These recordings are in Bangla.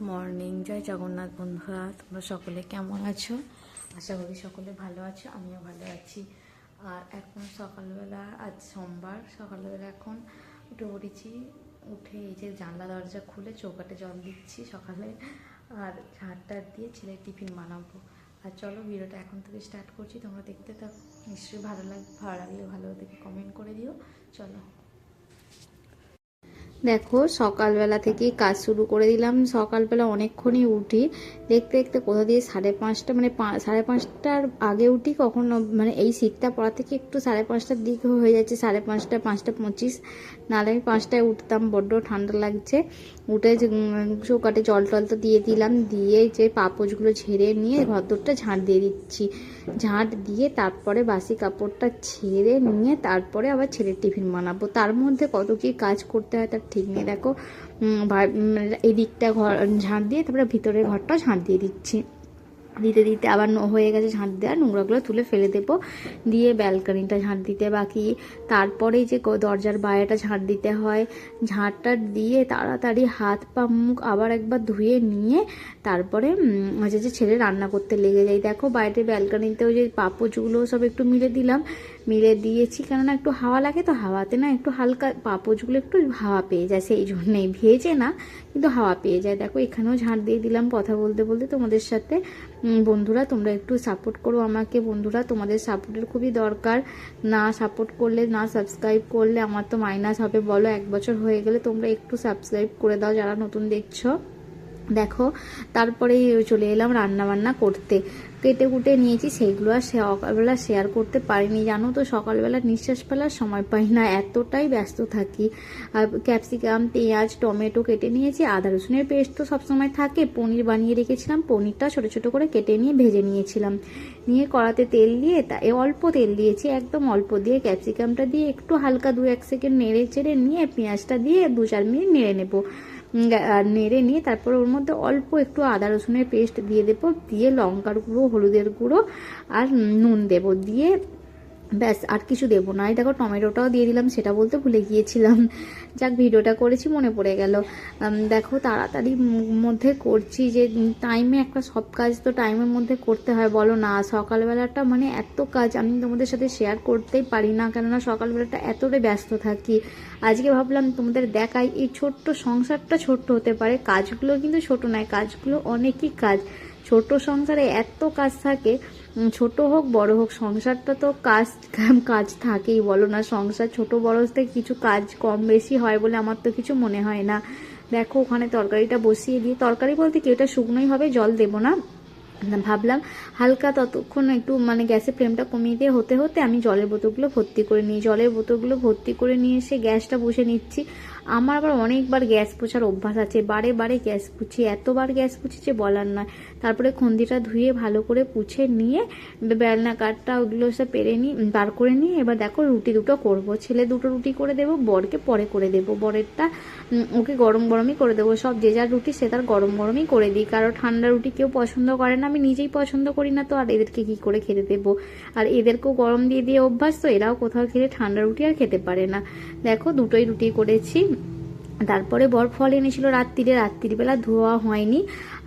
মর্নিং। জয় জগন্নাথ বন্ধুরা, তোমরা সকলে কেমন আছো? আশা করি সকলে ভালো আছো, আমিও ভালো আছি। আর এখন সকালবেলা, আজ সোমবার, সকালবেলা এখন উঠে পড়েছি। উঠে এই যে জানলা দরজা খুলে চৌকাটে জল দিচ্ছি সকালে, আর ঝাঁটটা দিয়ে ছেলের টিফিন বানাবো। আর চলো ভিডিওটা এখন থেকে স্টার্ট করছি, তোমরা দেখতে থাকো। নিশ্চয়ই ভালো লাগলে ভালো দেখে কমেন্ট করে দিও। চলো। দেখো সকালবেলা থেকেই কাজ শুরু করে দিলাম। সকালবেলা অনেকক্ষণই উঠি, দেখতে দেখতে কোথা দিয়ে 5:30, মানে 5:30টার আগে উঠি কখনো, মানে এই শীতটা পড়া থেকে একটু 5:30টার দিক হয়ে যাচ্ছে, 5:30, 5:25, নাহলে আমি 5টায় উঠতাম। বড্ড ঠান্ডা লাগছে। উঠে চৌকাটে জল টল তো দিয়ে দিলাম, দিয়ে যে পাপোশগুলো ঝেড়ে নিয়ে ঘরদোরটা ঝাঁট দিয়ে দিচ্ছি। ঝাঁট দিয়ে তারপরে বাসি কাপড়টা ছেড়ে নিয়ে তারপরে আবার ছেলের টিফিন বানাবো। তার মধ্যে কত কি কাজ করতে হয় তার ঠিক নেই। দেখো এই দিকটা ঘর ঝাঁট দিয়ে তারপরে ভিতরের ঘরটাও ঝাঁট দিয়ে দিচ্ছি। দিতে দিতে আবার হয়ে গেছে ঝাঁট দেওয়া, নোংরাগুলো তুলে ফেলে দেবো। দিয়ে ব্যালকনিটা ঝাঁট দিতে বাকি, তারপরেই যে দরজার বাইরেটা ঝাঁট দিতে হয়। ঝাঁটটা দিয়ে তাড়াতাড়ি হাত পা মুখ আবার একবার ধুয়ে নিয়ে তারপরে হচ্ছে যে ছেলে রান্না করতে লেগে যাই। দেখো বাইরে ব্যালকনিতেও যে পাপোশগুলো সব একটু মিলে দিলাম, মিলে দিয়েছি, কেননা একটু হাওয়া লাগে তো, হাওয়াতে না একটু হালকা পাপোশগুলো একটু হাওয়া পেয়ে যায়, সেই জন্যেই ভেজে না কিন্তু হাওয়া পেয়ে যায়। দেখো এখানেও ঝাঁট দিয়ে দিলাম কথা বলতে বলতে তোমাদের সাথে। বন্ধুরা তোমরা একটু সাপোর্ট করো আমাকে। বন্ধুরা তোমাদের সাপোর্টের খুবই দরকার। না সাপোর্ট করলে, না সাবস্ক্রাইব করলে আমার তো মাইনাস হবে বলো। 1 বছর হয়ে গেলে তোমরা একটু সাবস্ক্রাইব করে দাও যারা নতুন দেখছো। দেখো তারপরেই চলে এলাম রান্না বান্না করতে। কেটে কুটে নিয়েছি, সেইগুলো আর সকালবেলা শেয়ার করতে পারিনি, জানো তো। সকালবেলা নিঃশ্বাস ফেলার সময় পাই না, এতটাই ব্যস্ত থাকি। আর ক্যাপসিকাম, পেঁয়াজ, টমেটো কেটে নিয়েছি, আদা রসুনের পেস্ট তো সবসময় থাকে। পনির বানিয়ে রেখেছিলাম, পনিরটা ছোটো ছোটো করে কেটে নিয়ে ভেজে নিয়েছিলাম। নিয়ে কড়াতে তেল দিয়ে অল্প তেল দিয়েছি, একদম অল্প দিয়ে ক্যাপসিকামটা দিয়ে একটু হালকা 2-1 সেকেন্ড নেড়ে চেড়ে নিয়ে পেঁয়াজটা দিয়ে 2-4 মিনিট নেড়ে নেবো। নেড়ে নিয়ে তারপর ওর মধ্যে অল্প একটু আদা রসুনের পেস্ট দিয়ে দেবো, দিয়ে লঙ্কার গুঁড়ো, হলুদের গুঁড়ো আর নুন দেবো, দিয়ে ব্যাস আর কিছু দেবো না। এই দেখো টমেটোটাও দিয়ে দিলাম, সেটা বলতে ভুলে গিয়েছিলাম। যাক ভিডিওটা করেছি মনে পড়ে গেল। দেখো তাড়াতাড়ি মধ্যে করছি, যে টাইমে একটা সব কাজ তো টাইমের মধ্যে করতে হয় বলো না। সকালবেলাটা মানে এত কাজ আমি তোমাদের সাথে শেয়ার করতেই পারি না, কেননা সকালবেলাটা এতটাই ব্যস্ত থাকি। আজকে ভাবলাম তোমাদের দেখাই, এই ছোট্ট সংসারটা ছোট্ট হতে পারে, কাজগুলো কিন্তু ছোট নয়, কাজগুলো অনেকই কাজ। ছোট সংসারে এত কাজ থাকে, ছোট হোক বড় হোক, সংসারটা তো কাজ থাকেই বলো না। সংসার ছোট বড়তে কিছু কাজ কম বেশি হয় বলে আমার তো কিছু মনে হয় না। দেখো ওখানে তরকারিটা বসিয়ে দিই, তরকারি বলতে কি ওটা শুকনোই হবে, জল দেবো না। ভাবলাম হালকা ততক্ষণ একটু মানে গ্যাসের ফ্লেমটা কমিয়ে দিয়ে হতে হতে আমি জলের বোতলগুলো ভর্তি করে নিই। জলের বোতলগুলো ভর্তি করে নিয়ে এসে গ্যাসটা বসে নিচ্ছি। আমার আবার অনেকবার গ্যাস পোছার অভ্যাস আছে, বারে বারে গ্যাস পুছি, এতবার গ্যাস পুছি যে বলার নয়। তারপরে খুন্তিটা ধুয়ে ভালো করে পুছে নিয়ে বেলনা কাঠটা ওগুলো সব পেরে নিই, বার করে নিয়ে এবার দেখো রুটি দুটো করবো। ছেলে 2টো রুটি করে দেবো, বরকে পরে করে দেবো। বরেরটা ওকে গরম গরমই করে দেবো। সব যে যার রুটি সে তার গরম গরমই করে দিই, কারণ ঠান্ডা রুটি কেউ পছন্দ করে না, আমি নিজেই পছন্দ করি না, তো আর এদেরকে কি করে খেতে দেবো। আর এদেরকেও গরম দিয়ে দিয়ে অভ্যাস, তো এরাও কোথাও খেলে ঠান্ডা রুটি আর খেতে পারে না। দেখো 2টোই রুটি করেছি। তারপরে বর ফল এনেছিল রাত্রিবেলা ধোয়া হয়নি,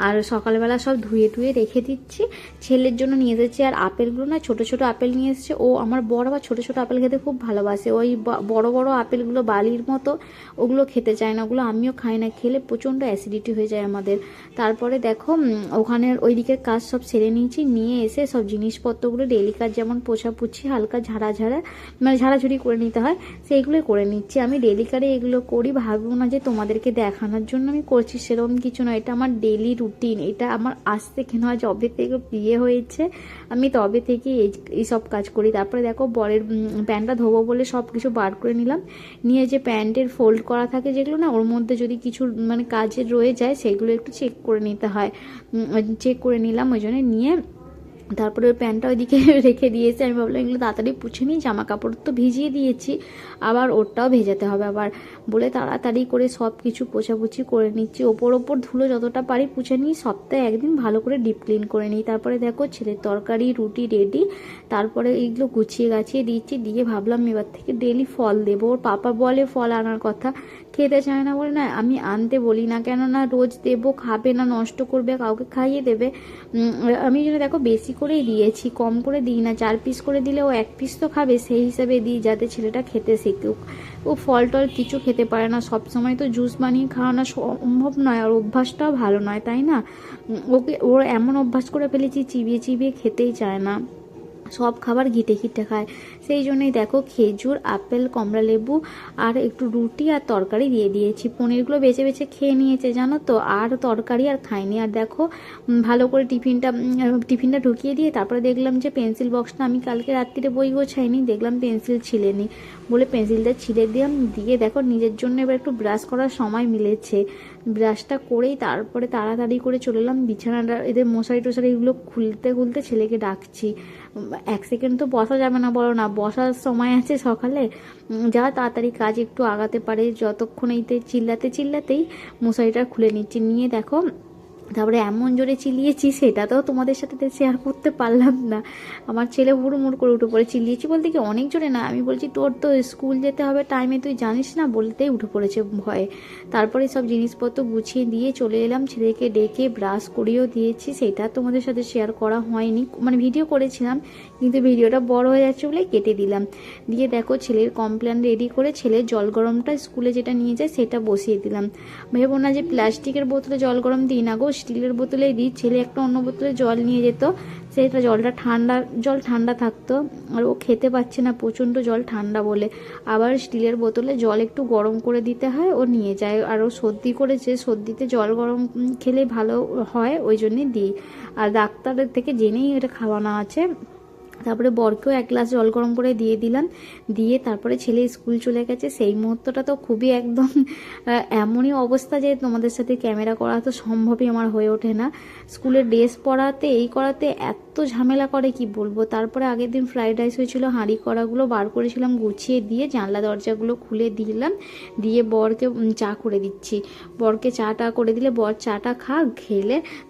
আর সকালবেলা সব ধুয়ে টুয়ে রেখে দিচ্ছি। ছেলের জন্য নিয়ে এসেছি, আর আপেলগুলো না ছোট ছোট আপেল নিয়ে এসেছে। ও আমার বর আবার ছোট ছোট আপেল খেতে খুব ভালোবাসে, ওই বড় বড় আপেলগুলো বালির মতো ওগুলো খেতে চায় না, ওগুলো আমিও খাই না, খেলে প্রচণ্ড অ্যাসিডিটি হয়ে যায় আমাদের। তারপরে দেখো ওখানের ওই দিকের কাজ সব সেরে নিয়েছি, নিয়ে এসে সব জিনিসপত্রগুলো ডেলি কাজ যেমন পোছাপুছি, হালকা মানে ঝাড়াঝুড়ি করে নিতে হয়, সেইগুলোই করে নিচ্ছি। আমি ডেলি কারে এগুলো করি, ভাববো না যে তোমাদেরকে দেখানোর জন্য আমি করছি, সেরকম কিছু নয়। এটা আমার ডেলি রুটিন, এটা আমার আজ থেকে নয়, যবে থেকে বিয়ে হয়েছে আমি তবে থেকে এই সব কাজ করি। তারপরে দেখো বরের প্যান্টটা ধোবো বলে সব কিছু বার করে নিলাম, নিয়ে যে প্যান্টের ফোল্ড করা থাকে যেগুলো না, ওর মধ্যে যদি কিছু মানে কাজের রয়ে যায় সেগুলো একটু চেক করে নিতে হয়, চেক করে নিলাম। ওই জন্য নিয়ে তারপরে ওই প্যান্টটা ওইদিকে রেখে দিয়েছে। আমি ভাবলাম এগুলো তাড়াতাড়ি পুছে নিই, জামা কাপড় তো ভিজিয়ে দিয়েছি, আবার ওরটাও ভেজাতে হবে আবার, বলে তাড়াতাড়ি করে সব কিছু পোছাপুছি করে নিচ্ছি। ওপর ধুলো যতটা পারি পুছে নিই, সপ্তাহে একদিন ভালো করে ডিপ ক্লিন করে নিই। তারপরে দেখো ছেলের তরকারি রুটি রেডি, তারপরে এইগুলো গুছিয়ে গাছিয়ে দিচ্ছি, দিয়ে ভাবলাম এবার থেকে ডেলি ফল দেবো। ওর পাপা বলে ফল আনার কথা, খেতে চায় না বলে না আমি আনতে বলি না, কেননা রোজ দেবো, খাবে না, নষ্ট করবে, কাউকে খাইয়ে দেবে। আমি জন্য দেখো বেশি করেই দিয়েছি, কম করে দিই না। 4 পিস করে দিলে ও 1 পিস তো খাবে, সেই হিসাবে দিই যাতে ছেলেটা খেতে শিখুক। ও ফল টল কিছু খেতে পারে না, সব সময় তো জুস বানিয়ে খাওয়ানো সম্ভব নয়, আর অভ্যাসটাও ভালো নয়, তাই না? ওর এমন অভ্যাস করে ফেলেছি, চিবিয়ে চিবিয়ে খেতেই চায় না, সব খাবার ঘিটে ঘিটে খায়। সেই জন্যই দেখো খেজুর, আপেল, কমলা লেবু আর একটু রুটি আর তরকারি দিয়ে দিয়েছি। পনিরগুলো বেছে বেছে খেয়ে নিয়েছে জানো তো, আর তরকারি আর খায়নি। আর দেখো ভালো করে টিফিনটা ঢুকিয়ে দিয়ে তারপরে দেখলাম যে পেন্সিল বক্সটা, আমি কালকে রাত্রিরে বই গোছাইনি, দেখলাম পেন্সিল ছিলেনি, বলে পেন্সিলটা ছিঁড়ে দিলাম। দিয়ে দেখো নিজের জন্য এবার একটু ব্রাশ করার সময় মিলেছে, ব্রাশটা করেই তারপরে তাড়াতাড়ি করে চলে এলাম বিছানাটা, এদের মশারি টশারি এগুলো খুলতে খুলতে ছেলেকে ডাকছি। 1 সেকেন্ড তো বসা যাবে না, বলো না, বসার সময় আছে সকালে, যা তাড়াতাড়ি কাজ একটু আগাতে পারে, যতক্ষণ এইতে চিল্লাতেই মশারিটা খুলে নিচ্ছি। নিয়ে দেখো তারপরে এমন জোরে চিল্লিয়েছি, সেটা তো তোমাদের সাথে শেয়ার করতে পারলাম না। আমার ছেলে হুড়মুড় করে উঠে পড়ে, চিল্লিয়েছি বলতে কি অনেক জোরে না, আমি বলছি তোর তো স্কুল যেতে হবে টাইমে, তুই জানিস না, বলতেই উঠে পড়েছে ভয়ে। তারপরে সব জিনিসপত্র গুছিয়ে দিয়ে চলে এলাম, ছেলেকে ডেকে ব্রাশ করিয়েও দিয়েছি, সেটা তোমাদের সাথে শেয়ার করা হয়নি, মানে ভিডিও করেছিলাম কিন্তু ভিডিওটা বড় হয়ে যাচ্ছে বলে কেটে দিলাম। দিয়ে দেখো ছেলের কমপ্লেন রেডি করে ছেলের জল গরমটা স্কুলে যেটা নিয়ে যায় সেটা বসিয়ে দিলাম। ভেবো না যে প্লাস্টিকের বোতলে জল গরম দিই না গো, স্টিলের বোতলেই দিই। ছেলে একটা অন্য বোতলে জল নিয়ে যেত, সেটা জল ঠান্ডা থাকতো, আর ও খেতে পাচ্ছে না প্রচণ্ড জল ঠান্ডা বলে, আবার স্টিলের বোতলে জল একটু গরম করে দিতে হয়, ও নিয়ে যায়। আর ও সর্দি করেছে, সর্দিতে জল গরম খেলে ভালো হয়, ওই জন্যই দিই। আর ডাক্তারের থেকে জেনেই এটা খাওয়ানো আছে। তারপরে বরকেও 1 গ্লাস জল গরম করে দিয়ে দিলাম, দিয়ে তারপরে ছেলে স্কুল চলে গেছে। সেই মুহূর্তটা তো খুবই একদম এমনই অবস্থা যে তোমাদের সাথে ক্যামেরা করা তো সম্ভবই আমার হয়ে ওঠে না। স্কুলের ড্রেস পরাতে এই করাতে এত ঝামেলা করে কি বলবো। তারপরে আগের দিন ফ্রাইড রাইস হয়েছিল, হাঁড়ি কড়াগুলো বার করেছিলাম, গুছিয়ে দিয়ে জানলা দরজাগুলো খুলে দিলাম, দিয়ে বরকে চা করে দিচ্ছি। বরকে চাটা করে দিলে বর চাটা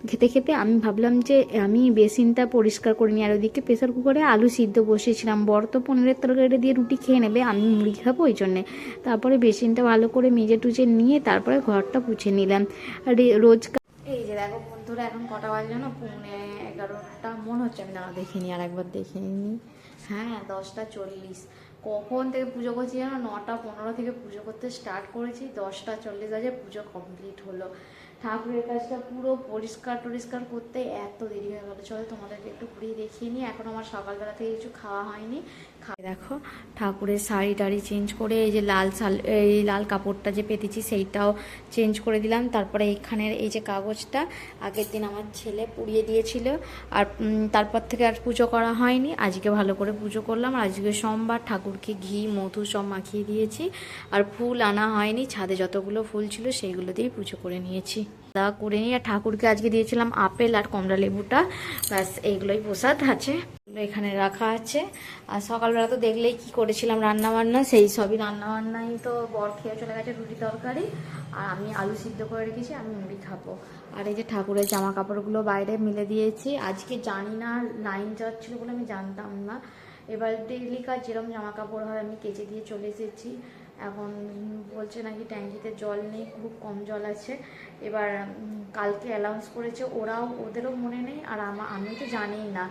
খেতে খেতে আমি ভাবলাম যে আমি বেসিনটা পরিষ্কার করে নিই, আর ওইদিকে প্রেসার কুকারে আলু সিদ্ধ বসিয়েছিলাম। বর তো পনিরের তরকারি দিয়ে রুটি খেয়ে নেবে, আমি মুড়ি খাবো ওই জন্যে। তারপরে বেসিনটা ভালো করে মেজে টুজে নিয়ে তারপরে ঘরটা পুছে নিলাম। আর রোজ এই যে দেখো বন্ধুরা এখন কটা বাজে না, 11:30 মনে হচ্ছে, আমি দাঁড়া দেখে নিই, আর একবার দেখে নিই। হ্যাঁ 10:40, কখন থেকে পুজো করছি জানো, 9:15 থেকে পুজো করতে স্টার্ট করেছি, 10:40 বাজে পুজো কমপ্লিট হলো। ঠাকুরের কাজটা পুরো পরিষ্কার করতে এত দেরি হয়ে গেলো। চলো তোমাদেরকে একটু ঘুরিয়ে দেখিয়ে নিই। এখন আমার সকালবেলা থেকে কিছু খাওয়া হয়নি। দেখো ঠাকুরের শাড়ি টাড়ি চেঞ্জ করে, এই যে এই লাল কাপড়টা যে পেতেছি সেইটাও চেঞ্জ করে দিলাম। তারপরে এইখানের এই যে কাগজটা আগের দিন আমার ছেলে পুড়িয়ে দিয়েছিল, আর তারপর থেকে আর পুজো করা হয়নি। আজকে ভালো করে পুজো করলাম, আর আজকে সোমবার, ঠাকুরকে ঘি মধু সব মাখিয়ে দিয়েছি, আর ফুল আনা হয়নি, ছাদে যতগুলো ফুল ছিল সেইগুলো দিয়েই পুজো করে নিয়েছি। করে নিয়ে আর ঠাকুরকে আজকে দিয়েছিলাম আপেল আর কমলা লেবুটা, ব্যাস এইগুলোই প্রসাদ আছে, এখানে রাখা আছে। আর সকালবেলা তো দেখলেই কি করেছিলাম রান্নাবান্না, সেই সবই রান্নাবান্নাই তো বর খেয়ে চলে গেছে, রুটি তরকারি, আর আমি আলু সিদ্ধ করে রেখেছি, আমি মুড়ি খাবো। আর এই যে ঠাকুরের জামা কাপড়গুলো বাইরে মিলে দিয়েছি, আজকে জানি না লাইন যাচ্ছিলো বলে আমি জানতাম না। এবার ডেইলি কাজ যেরকম জামা কাপড় হয় আমি কেচে দিয়ে চলে এসেছি। এখন বলছে নাকি ট্যাঙ্কিতে জল নেই, খুব কম জল আছে। এবার কালকে অ্যানাউন্স করেছে, ওদেরও মনে নেই, আর আমি তো জানিই না।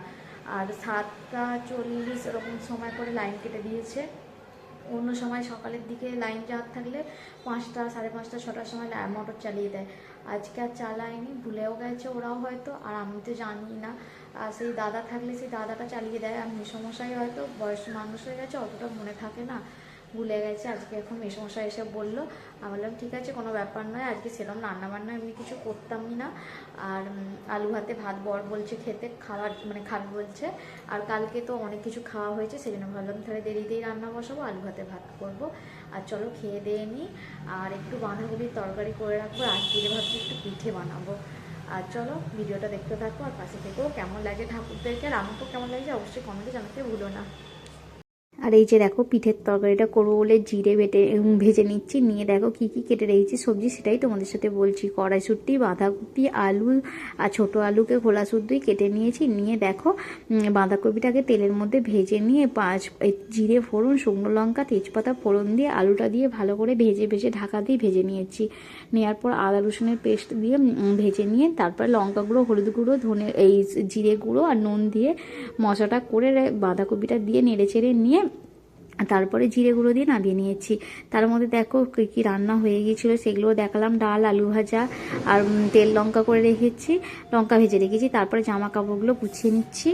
আর 7:40 এরকম সময় করে লাইন কেটে দিয়েছে। অন্য সময় সকালের দিকে লাইন যাওয়ার থাকলে 5টা, 5:30, 6টার সময় মোটর চালিয়ে দেয়। আজকে আর চালায়নি, ভুলেও গেছে ওরাও হয়তো, আর আমি তো জানি না। আর সেই দাদা থাকলে সেই দাদাটা চালিয়ে দেয়, আর মেসমশাই হয়তো বয়স্ক মানুষ হয়ে গেছে, অতটা মনে থাকে না, ভুলে গেছে। আজকে এখন মেসমশাই এসে বললো, আমি বললাম ঠিক আছে কোনো ব্যাপার নয়, আজকে সেরকম রান্নাবান্না এমনি কিছু করতামই না। আর আলু ভাতে ভাত বর বলছে খেতে, খাবে বলছে। আর কালকে তো অনেক কিছু খাওয়া হয়েছে, সেই জন্য ভাবলাম তাহলে দেরিতেই রান্না বসাবো, আলু ভাতে ভাত করবো। আর চলো খেয়ে দিয়ে নিই। আর একটু বাঁধাকপির তরকারি করে রাখবো, রাত্রিরে ভাবছি একটু পিঠে বানাবো। আর চলো ভিডিওটা দেখতে থাকো আর পাশে থেকেও। কেমন লাগে ঠাকুরদেরকে আর আমাকেও কেমন লাগছে অবশ্যই কমেন্টে জানাতে ভুলো না। আর এই যে দেখো পিঠের তরকারিটা করবো বলে জিরে ভেজে নিচ্ছি, নিয়ে দেখো কি কি কেটে রেখেছি সবজি সেটাই তোমাদের সাথে বলছি। কড়াইশুঁটি, বাঁধাকপি, আলু আর ছোটো আলুকে খোলা শুদ্ধই কেটে নিয়েছি। নিয়ে দেখো বাঁধাকপিটাকে তেলের মধ্যে ভেজে নিয়ে জিরে ফোড়ন, শুকনো লঙ্কা, তেজপাতা ফোড়ন দিয়ে আলুটা দিয়ে ভালো করে ভেজে ঢাকা দিয়ে ভেজে নিয়েছি। নেওয়ার পর আদা রসুনের পেস্ট দিয়ে ভেজে নিয়ে তারপর লঙ্কা গুঁড়ো, হলুদ গুঁড়ো, এই জিরে গুঁড়ো আর নুন দিয়ে মশলাটা করে বাঁধাকপিটা দিয়ে নেড়ে চেড়ে নিয়ে তারপরে জিরে গুঁড়ো দিয়ে নামিয়ে নিয়েছি। তার মধ্যে দেখো কী কী রান্না হয়ে গিয়েছিলো সেগুলোও দেখালাম। ডাল, আলু ভাজা আর তেল লঙ্কা করে রেখেছি, লঙ্কা ভেজে রেখেছি। তারপরে জামা কাপড়গুলো গুছিয়ে নিচ্ছি।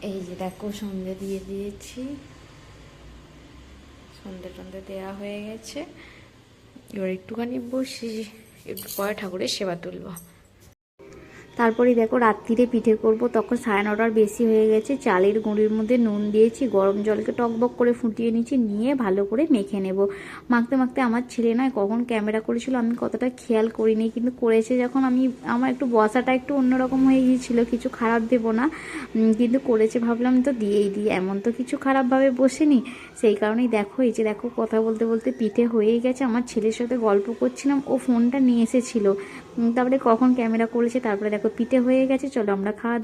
এই যে দেখো সন্ধে দিয়ে দিয়েছি, সন্ধে টন্ধে দেওয়া হয়ে গেছে। এবার একটুখানি বসি, একটু পরে ঠাকুরের সেবা তুলব। তারপরে দেখো রাত্রিরে পিঠে করব, তখন 9:30 বেশি হয়ে গেছে। চালের গুঁড়ির মধ্যে নুন দিয়েছি, গরম জলকে টকবক করে ফুটিয়ে নিচ্ছি, নিয়ে ভালো করে মেখে নেব। মাখতে মাখতে আমার ছেলে নয় কখন ক্যামেরা করেছিল আমি কতটা খেয়াল করিনি, কিন্তু করেছে যখন আমার একটু বসাটা একটু অন্যরকম হয়ে গিয়েছিলো। কিছু খারাপ দেবো না, কিন্তু করেছে ভাবলাম তো দিয়েই দিই, এমন তো কিছু খারাপভাবে বসেনি। সেই কারণেই দেখো এই যে দেখো কথা বলতে বলতে পিঠে হয়েই গেছে। আমার ছেলের সাথে গল্প করছিলাম, ও ফোনটা নিয়ে এসেছিলো, তারপরে কখন ক্যামেরা করেছে। তারপরে দেখো পিঠে হয়ে গেছে। চলো আমরা খাওয়া